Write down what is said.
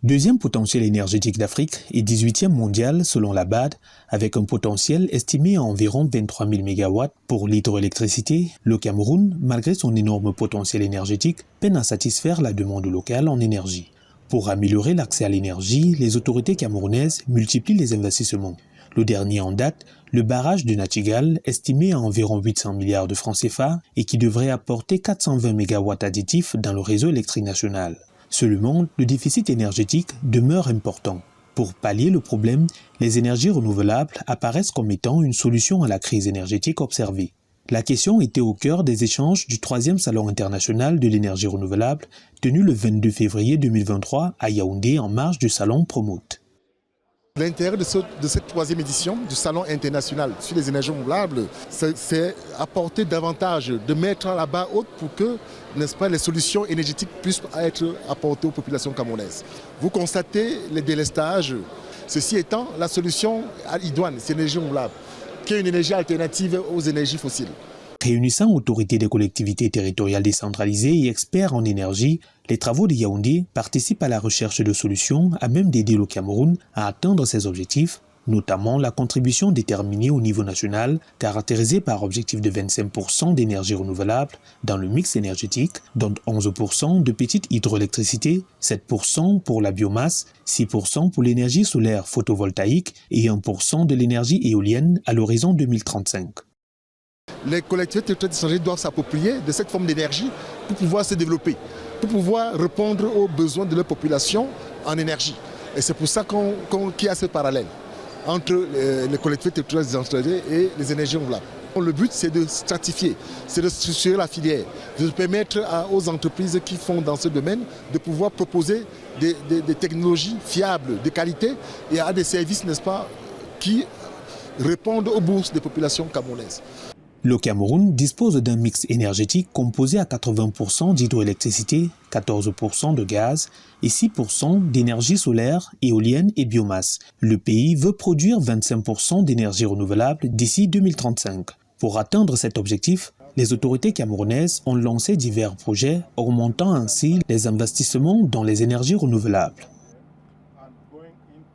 Deuxième potentiel énergétique d'Afrique et 18e mondial selon la BAD, avec un potentiel estimé à environ 23 000 MW pour l'hydroélectricité, le Cameroun, malgré son énorme potentiel énergétique, peine à satisfaire la demande locale en énergie. Pour améliorer l'accès à l'énergie, les autorités camerounaises multiplient les investissements. Le dernier en date, le barrage de Nachtigal, estimé à environ 800 milliards de francs CFA et qui devrait apporter 420 MW additifs dans le réseau électrique national. Seulement, le déficit énergétique demeure important. Pour pallier le problème, les énergies renouvelables apparaissent comme étant une solution à la crise énergétique observée. La question était au cœur des échanges du 3e Salon international de l'énergie renouvelable, tenu le 22 février 2023 à Yaoundé en marge du Salon Promote. L'intérêt de cette 3e édition du Salon international sur les énergies renouvelables, c'est apporter davantage, de mettre la barre haute pour que, n'est-ce pas, les solutions énergétiques puissent être apportées aux populations camerounaises. Vous constatez les délestages. Ceci étant, la solution idoine, c'est l'énergie renouvelable, qui est une énergie alternative aux énergies fossiles. Réunissant autorités des collectivités territoriales décentralisées et experts en énergie, les travaux de Yaoundé participent à la recherche de solutions à même d'aider le Cameroun à atteindre ses objectifs, notamment la contribution déterminée au niveau national, caractérisée par objectif de 25% d'énergie renouvelable dans le mix énergétique, dont 11% de petite hydroélectricité, 7% pour la biomasse, 6% pour l'énergie solaire photovoltaïque et 1% de l'énergie éolienne à l'horizon 2035. Les collectivités territoriales doivent s'approprier de cette forme d'énergie pour pouvoir se développer, pour pouvoir répondre aux besoins de leur population en énergie. Et c'est pour ça qu'il y a ce parallèle entre les collectivités territoriales décentralisées et les énergies renouvelables. Le but, c'est de stratifier, c'est de structurer la filière, de permettre aux entreprises qui font dans ce domaine de pouvoir proposer des technologies fiables, de qualité et à des services, n'est-ce pas, qui répondent aux bourses des populations camerounaises. Le Cameroun dispose d'un mix énergétique composé à 80% d'hydroélectricité, 14% de gaz et 6% d'énergie solaire, éolienne et biomasse. Le pays veut produire 25% d'énergie renouvelable d'ici 2035. Pour atteindre cet objectif, les autorités camerounaises ont lancé divers projets, augmentant ainsi les investissements dans les énergies renouvelables.